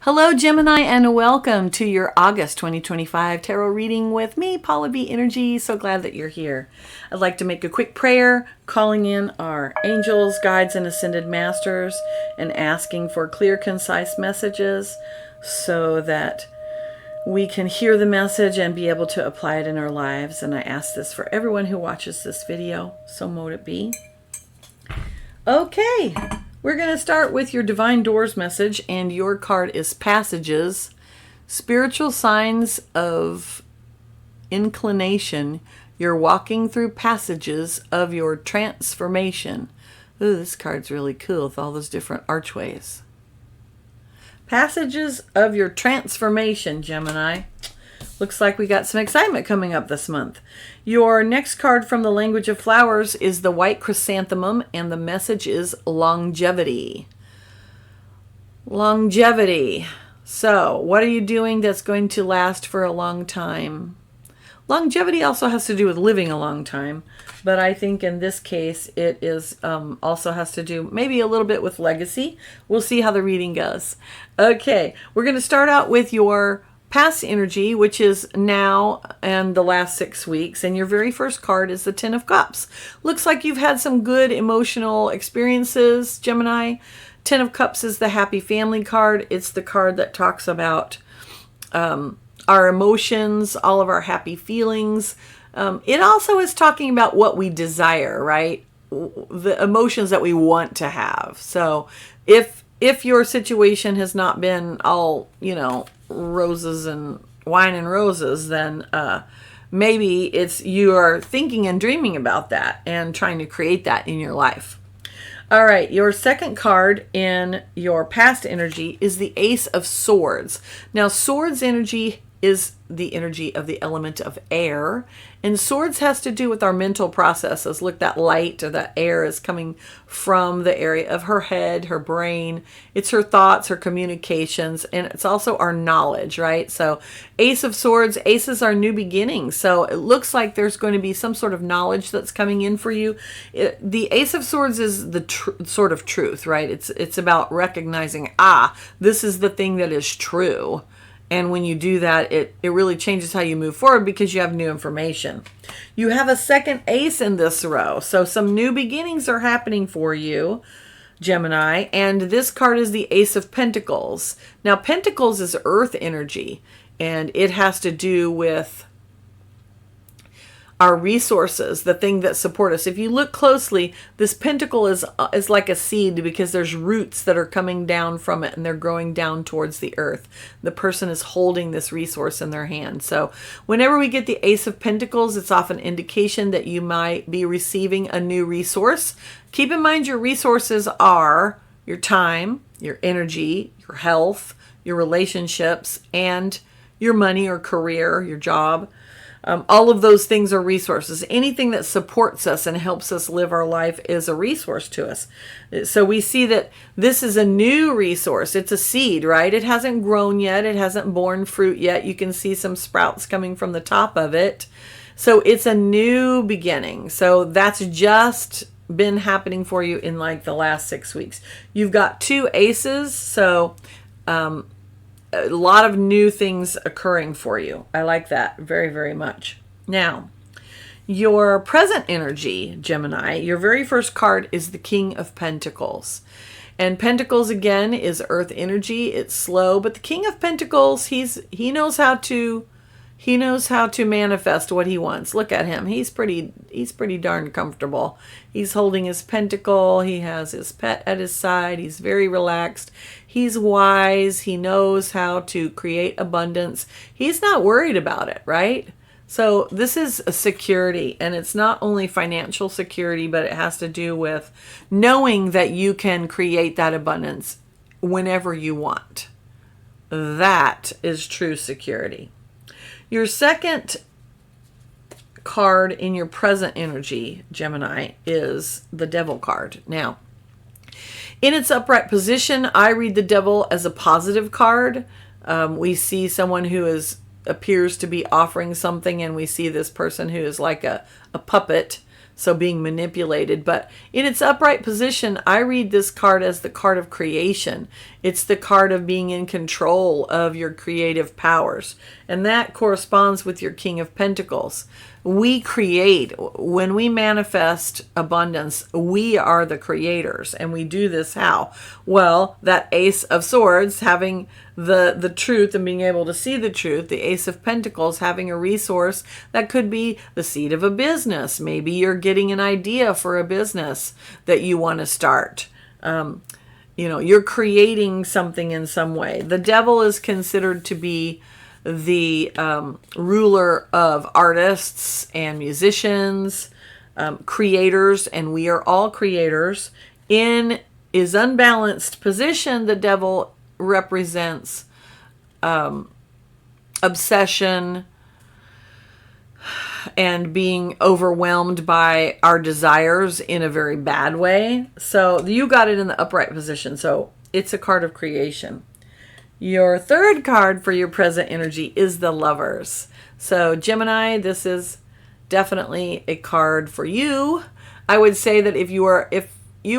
Hello, Gemini, and welcome to your August 2025 tarot reading with me, Paula B. Energy. So glad that you're here. I'd like to make a quick prayer, calling in our angels, guides, and ascended masters, and asking for clear, concise messages so that we can hear the message and be able to apply it in our lives. And I ask this for everyone who watches this video. So mote it be. Okay. We're going to start with your Divine Doors message, and your card is Passages, spiritual signs of inclination. You're walking through passages of your transformation. Ooh, this card's really cool with all those different archways. Passages of your transformation, Gemini. Looks like we got some excitement coming up this month. Your next card from the language of flowers is the white chrysanthemum, and the message is longevity. Longevity. So, what are you doing that's going to last for a long time? Longevity also has to do with living a long time, but I think in this case it is also has to do maybe a little bit with legacy. We'll see how the reading goes. Okay, we're going to start out with your past energy, which is now and the last 6 weeks, and your very first card is the Ten of Cups. Looks like you've had some good emotional experiences, Gemini. Ten of Cups is the happy family card. It's the card that talks about our emotions, all of our happy feelings. It also is talking about what we desire, right? The emotions that we want to have. So if your situation has not been all, roses and wine and roses, then maybe it's you are thinking and dreaming about that and trying to create that in your life. All right, your second card in your past energy is the Ace of Swords. Now, Swords energy is the energy of the element of air, and swords has to do with our mental processes. Look, that light or that air is coming from the area of her head, her brain. It's her thoughts, her communications, and it's also our knowledge, right? So Ace of Swords, aces are new beginnings. So it looks like there's going to be some sort of knowledge that's coming in for you. The Ace of Swords is the sort of truth, right? It's about recognizing, this is the thing that is true. And when you do that, it really changes how you move forward because you have new information. You have a second ace in this row. So some new beginnings are happening for you, Gemini. And this card is the Ace of Pentacles. Now, Pentacles is earth energy, and it has to do with our resources, the thing that support us. If you look closely, this pentacle is like a seed because there's roots that are coming down from it and they're growing down towards the earth. The person is holding this resource in their hand. So whenever we get the Ace of Pentacles, it's often an indication that you might be receiving a new resource. Keep in mind your resources are your time, your energy, your health, your relationships, and your money or career, your job. All of those things are resources. Anything that supports us and helps us live our life is a resource to us. So we see that this is a new resource. It's a seed, right? It hasn't grown yet. It hasn't borne fruit yet. You can see some sprouts coming from the top of it. So it's a new beginning. So that's just been happening for you in like the last 6 weeks. You've got 2 aces. So a lot of new things occurring for you. I like that very, very much. Now, your present energy, Gemini, your very first card is the King of Pentacles. And Pentacles, again, is earth energy. It's slow, but the King of Pentacles, he knows how to manifest what he wants. Look at him. He's pretty darn comfortable. He's holding his pentacle. He has his pet at his side. He's very relaxed. He's wise. He knows how to create abundance. He's not worried about it, right? So this is a security, and it's not only financial security, but it has to do with knowing that you can create that abundance whenever you want. That is true security. Your second card in your present energy, Gemini, is the Devil card. Now, in its upright position, I read the Devil as a positive card. We see someone who appears to be offering something, and we see this person who is like a puppet, so being manipulated. But in its upright position, I read this card as the card of creation. It's the card of being in control of your creative powers. And that corresponds with your King of Pentacles. We create. When we manifest abundance, we are the creators. And we do this how? Well, that Ace of Swords, having the truth and being able to see the truth. The Ace of Pentacles, having a resource that could be the seed of a business. Maybe you're getting an idea for a business that you want to start. You're creating something in some way. The devil is considered to be the ruler of artists and musicians, creators, and we are all creators. In his unbalanced position, the devil represents obsession and being overwhelmed by our desires in a very bad way. So you got it in the upright position. So it's a card of creation. Your third card for your present energy is the Lovers. So Gemini, this is definitely a card for you. I would say that if you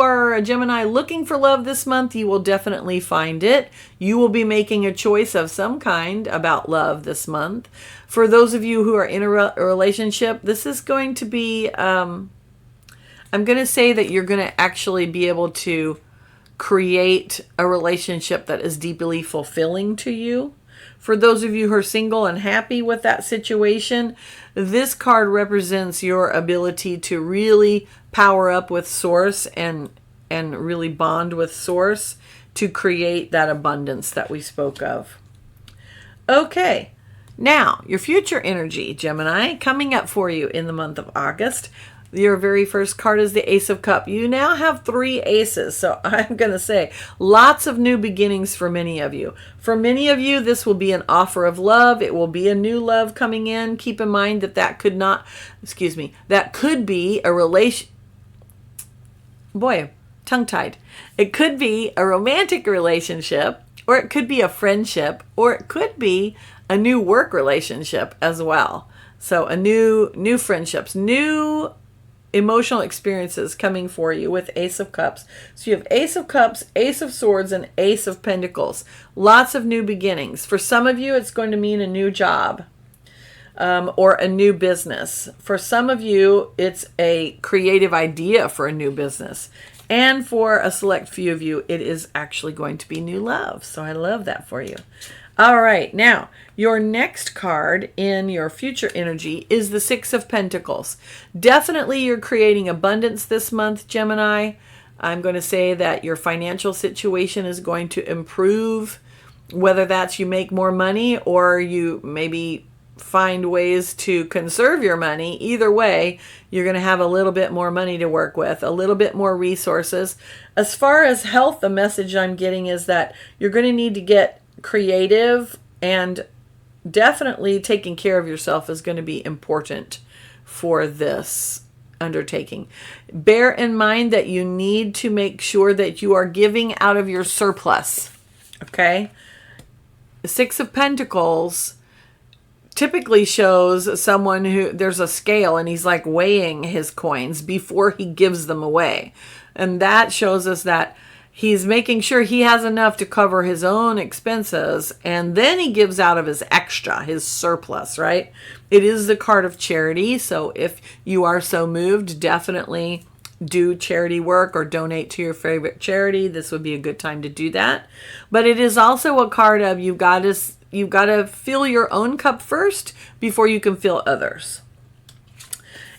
are a Gemini looking for love this month, you will definitely find it. You will be making a choice of some kind about love this month. For those of you who are in a relationship, this is going to be, I'm going to say that you're going to actually be able to create a relationship that is deeply fulfilling to you. For those of you who are single and happy with that situation, this card represents your ability to really power up with Source and really bond with Source to create that abundance that we spoke of. Okay, now your future energy, Gemini, coming up for you in the month of August. Your very first card is the Ace of Cups. You now have 3 aces. So I'm going to say lots of new beginnings for many of you. For many of you, this will be an offer of love. It will be a new love coming in. Keep in mind that could be a relation. Boy, tongue-tied. It could be a romantic relationship, or it could be a friendship, or it could be a new work relationship as well. So a new friendships, new emotional experiences coming for you with Ace of Cups. So you have Ace of Cups, Ace of Swords, and Ace of Pentacles. Lots of new beginnings. For some of you, it's going to mean a new job or a new business. For some of you, it's a creative idea for a new business. And for a select few of you, it is actually going to be new love. So I love that for you. All right, now your next card in your future energy is the Six of Pentacles. Definitely you're creating abundance this month, Gemini. I'm going to say that your financial situation is going to improve, whether that's you make more money or you maybe find ways to conserve your money. Either way, you're going to have a little bit more money to work with, a little bit more resources. As far as health, the message I'm getting is that you're going to need to get creative, and definitely taking care of yourself is going to be important for this undertaking. Bear in mind that you need to make sure that you are giving out of your surplus. Okay? The Six of Pentacles typically shows someone who there's a scale and he's like weighing his coins before he gives them away. And that shows us that he's making sure he has enough to cover his own expenses, and then he gives out of his extra, his surplus, right? It is the card of charity, so if you are so moved, definitely do charity work or donate to your favorite charity. This would be a good time to do that. But it is also a card of you've got to fill your own cup first before you can fill others.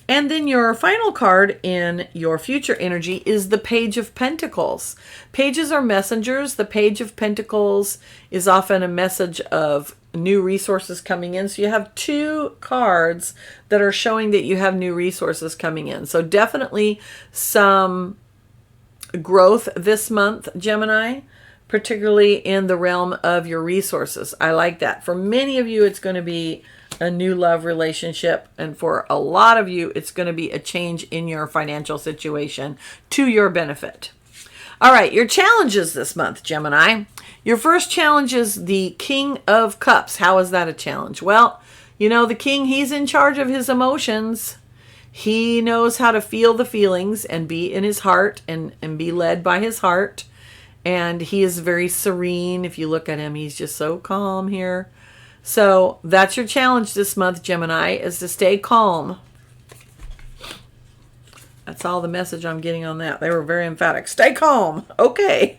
And then your final card in your future energy is the Page of Pentacles. Pages are messengers. The Page of Pentacles is often a message of new resources coming in. So you have 2 cards that are showing that you have new resources coming in. So definitely some growth this month, Gemini, particularly in the realm of your resources. I like that. For many of you, it's going to be a new love relationship, and for a lot of you, it's going to be a change in your financial situation to your benefit. All right, your challenges this month, Gemini. Your first challenge is the King of Cups. How is that a challenge? Well, the king, he's in charge of his emotions. He knows how to feel the feelings and be in his heart and be led by his heart. and he is very serene. If you look at him, he's just so calm here. So that's your challenge this month, Gemini, is to stay calm. That's all the message I'm getting on that. They were very emphatic. Stay calm. Okay.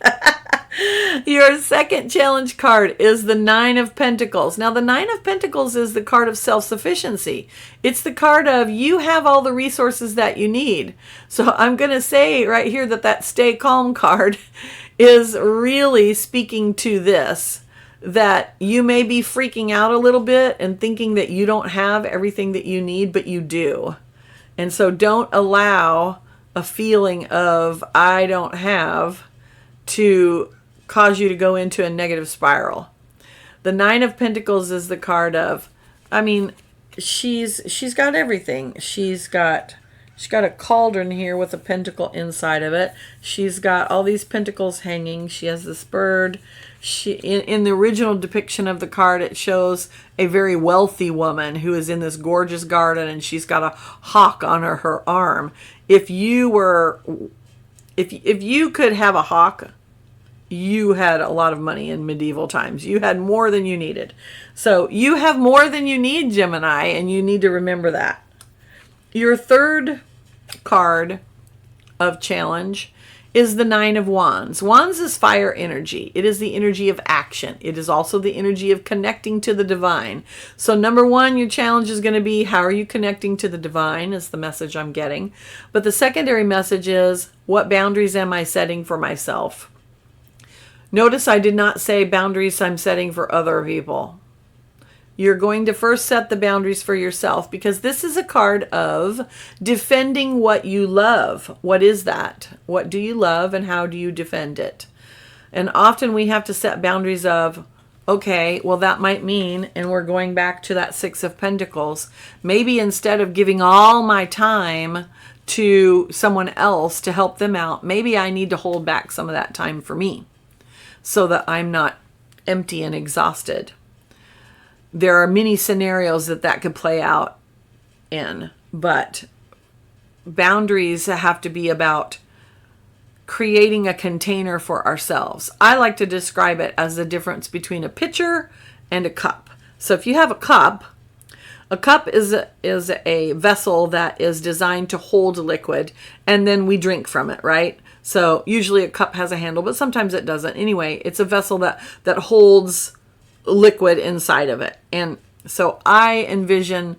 Your second challenge card is the Nine of Pentacles. Now, the Nine of Pentacles is the card of self-sufficiency. It's the card of you have all the resources that you need. So I'm going to say right here that stay calm card is really speaking to this, that you may be freaking out a little bit and thinking that you don't have everything that you need, but you do. And so don't allow a feeling of I don't have to cause you to go into a negative spiral. The Nine of Pentacles is the card of, I mean, she's got everything. She's got a cauldron here with a pentacle inside of it. She's got all these pentacles hanging. She has this bird. In the original depiction of the card, it shows a very wealthy woman who is in this gorgeous garden, and she's got a hawk on her arm. If you could have a hawk, you had a lot of money in medieval times. You had more than you needed. So you have more than you need, Gemini, and you need to remember that. Your third card of challenge is the Nine of Wands. Wands is fire energy. It is the energy of action. It is also the energy of connecting to the divine. So number one, your challenge is going to be, how are you connecting to the divine, is the message I'm getting. But the secondary message is, what boundaries am I setting for myself? Notice I did not say boundaries I'm setting for other people. You're going to first set the boundaries for yourself, because this is a card of defending what you love. What is that? What do you love, and how do you defend it? And often we have to set boundaries of, okay, well, that might mean, and we're going back to that Six of Pentacles, maybe instead of giving all my time to someone else to help them out, maybe I need to hold back some of that time for me so that I'm not empty and exhausted. There are many scenarios that could play out in, but boundaries have to be about creating a container for ourselves. I like to describe it as the difference between a pitcher and a cup. So if you have a cup is a vessel that is designed to hold liquid, and then we drink from it, right? So usually a cup has a handle, but sometimes it doesn't. Anyway, it's a vessel that holds liquid inside of it. And so I envision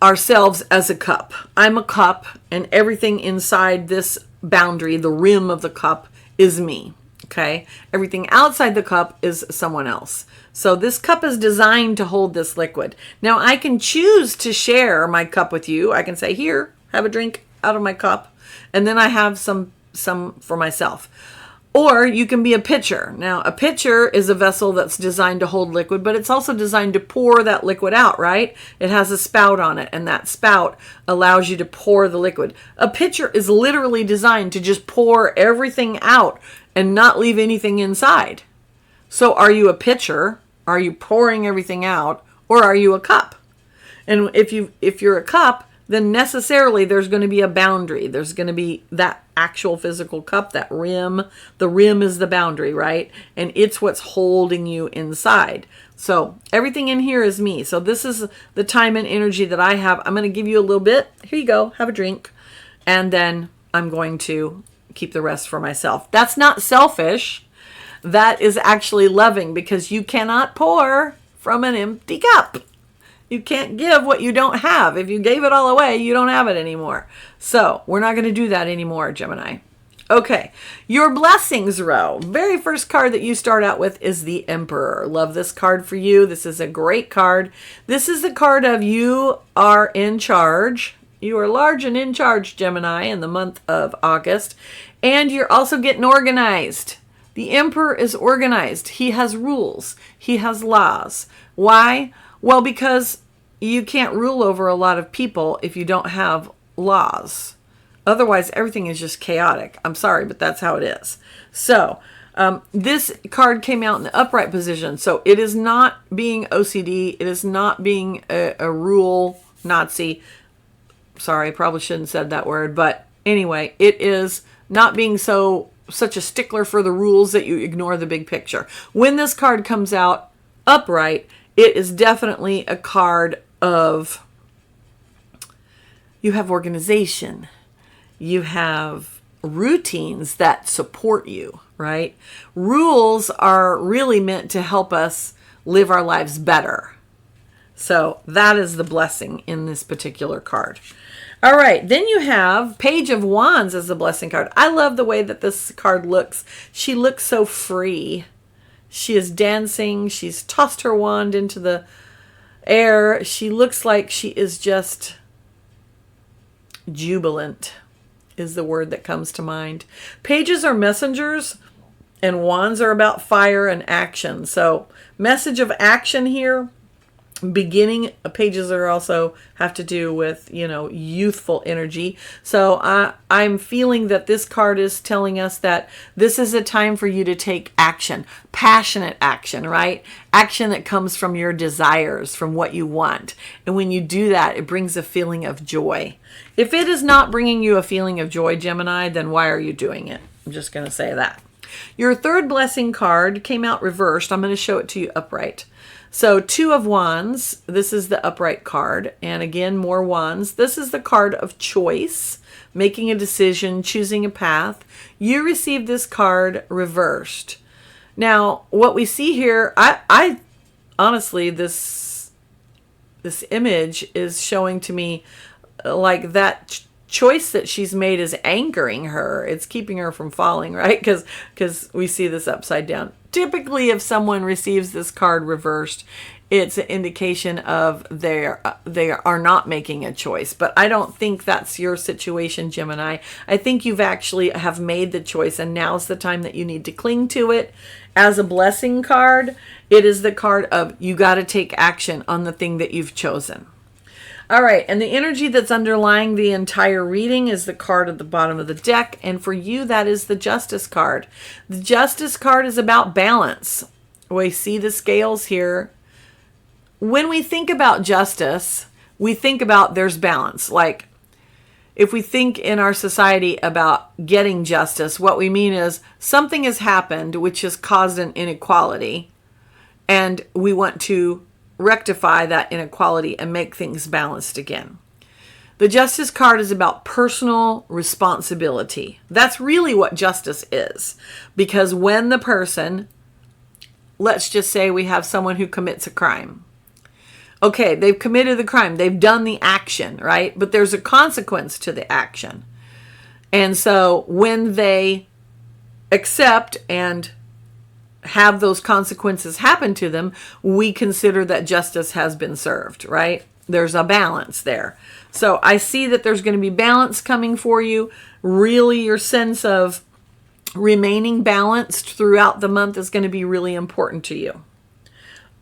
ourselves as a cup. I'm a cup, and everything inside this boundary, the rim of the cup, is me. Okay? Everything outside the cup is someone else. So this cup is designed to hold this liquid. Now I can choose to share my cup with you. I can say, here, have a drink out of my cup, and then I have some for myself. Or you can be a pitcher. Now, a pitcher is a vessel that's designed to hold liquid, but it's also designed to pour that liquid out, right? It has a spout on it, and that spout allows you to pour the liquid. A pitcher is literally designed to just pour everything out and not leave anything inside. So are you a pitcher? Are you pouring everything out? Or are you a cup? And if you're a cup, then necessarily there's going to be a boundary. There's going to be that actual physical cup, that rim. The rim is the boundary, right? And it's what's holding you inside. So everything in here is me. So this is the time and energy that I have. I'm going to give you a little bit. Here you go. Have a drink. And then I'm going to keep the rest for myself. That's not selfish. That is actually loving, because you cannot pour from an empty cup. You can't give what you don't have. If you gave it all away, you don't have it anymore. So we're not going to do that anymore, Gemini. Okay, your blessings row. Very first card that you start out with is the Emperor. Love this card for you. This is a great card. This is the card of you are in charge. You are large and in charge, Gemini, in the month of August. And you're also getting organized. The Emperor is organized. He has rules. He has laws. Why? Well, because you can't rule over a lot of people if you don't have laws. Otherwise, everything is just chaotic. I'm sorry, but that's how it is. So this card came out in the upright position. So it is not being OCD. It is not being a rule Nazi. Sorry, I probably shouldn't have said that word. But anyway, it is not being so such a stickler for the rules that you ignore the big picture. When this card comes out upright, it is definitely a card of, you have organization, you have routines that support you, right? Rules are really meant to help us live our lives better. So that is the blessing in this particular card. All right, then you have Page of Wands as the blessing card. I love the way that this card looks. She looks so free. She is dancing. She's tossed her wand into the air. She looks like she is just jubilant, is the word that comes to mind. Pages are messengers, and wands are about fire and action. So message of action here. Beginning pages are also have to do with, youthful energy. So I'm feeling that this card is telling us that this is a time for you to take action, passionate action, right? Action that comes from your desires, from what you want. And when you do that, it brings a feeling of joy. If it is not bringing you a feeling of joy, Gemini, then why are you doing it? I'm just going to say that. Your third blessing card came out reversed. I'm going to show it to you upright. So 2 of Wands, this is the upright card. And again, more wands. This is the card of choice, making a decision, choosing a path. You received this card reversed. Now, what we see here, I honestly, this image is showing to me like that choice that she's made is anchoring her. It's keeping her from falling, right? Because we see this upside down. Typically, if someone receives this card reversed, it's an indication of they are not making a choice. But I don't think that's your situation, Gemini. I think you've actually have made the choice, and now's the time that you need to cling to it. As a blessing card, it is the card of you got to take action on the thing that you've chosen. All right, and the energy that's underlying the entire reading is the card at the bottom of the deck, and for you, that is the Justice card. The Justice card is about balance. We see the scales here. When we think about justice, we think about there's balance. Like, if we think in our society about getting justice, what we mean is something has happened which has caused an inequality, and we want to rectify that inequality and make things balanced again. The Justice card is about personal responsibility. That's really what justice is. Because when the person, let's just say we have someone who commits a crime. Okay, they've committed the crime. They've done the action, right? But there's a consequence to the action. And so when they accept and have those consequences happen to them, we consider that justice has been served, right? There's a balance there. So I see that there's going to be balance coming for you. Really, your sense of remaining balanced throughout the month is going to be really important to you.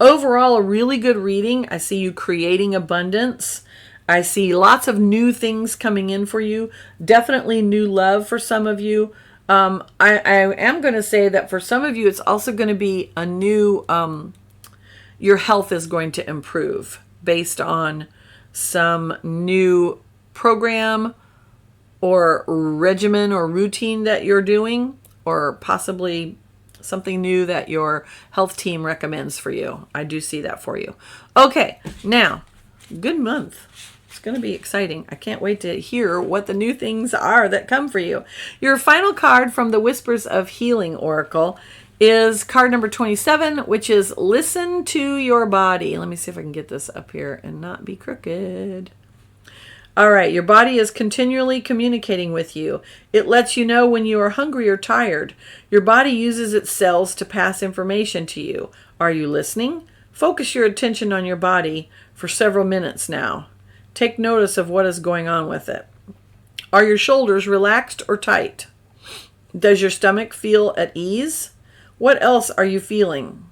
Overall, a really good reading. I see you creating abundance. I see lots of new things coming in for you. Definitely new love for some of you. I am going to say that for some of you, it's also going to be a new, your health is going to improve based on some new program or regimen or routine that you're doing, or possibly something new that your health team recommends for you. I do see that for you. Okay, now, good month. It's going to be exciting. I can't wait to hear what the new things are that come for you. Your final card from the Whispers of Healing Oracle is card number 27, which is Listen to Your Body. Let me see if I can get this up here and not be crooked. All right, your body is continually communicating with you. It lets you know when you are hungry or tired. Your body uses its cells to pass information to you. Are you listening? Focus your attention on your body for several minutes now. Take notice of what is going on with it. Are your shoulders relaxed or tight? Does your stomach feel at ease? What else are you feeling?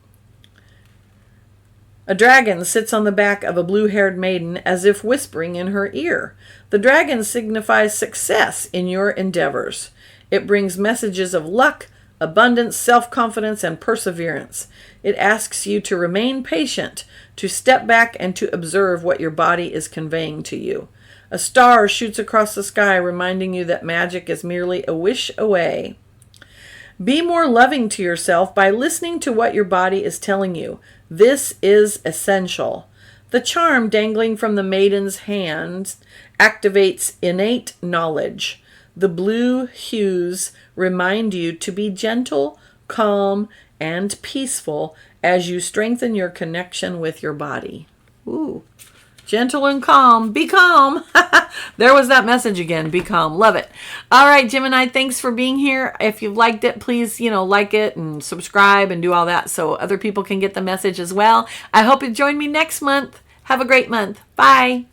A dragon sits on the back of a blue-haired maiden as if whispering in her ear. The dragon signifies success in your endeavors. It brings messages of luck, abundance, self-confidence, and perseverance. It asks you to remain patient, to step back and to observe what your body is conveying to you. A star shoots across the sky, reminding you that magic is merely a wish away. Be more loving to yourself by listening to what your body is telling you. This is essential. The charm dangling from the maiden's hand activates innate knowledge. The blue hues remind you to be gentle, calm, and peaceful as you strengthen your connection with your body. Ooh. Gentle and calm. Be calm. There was that message again. Be calm. Love it. All right, Gemini, thanks for being here. If you've liked it, please, like it and subscribe and do all that so other people can get the message as well. I hope you join me next month. Have a great month. Bye.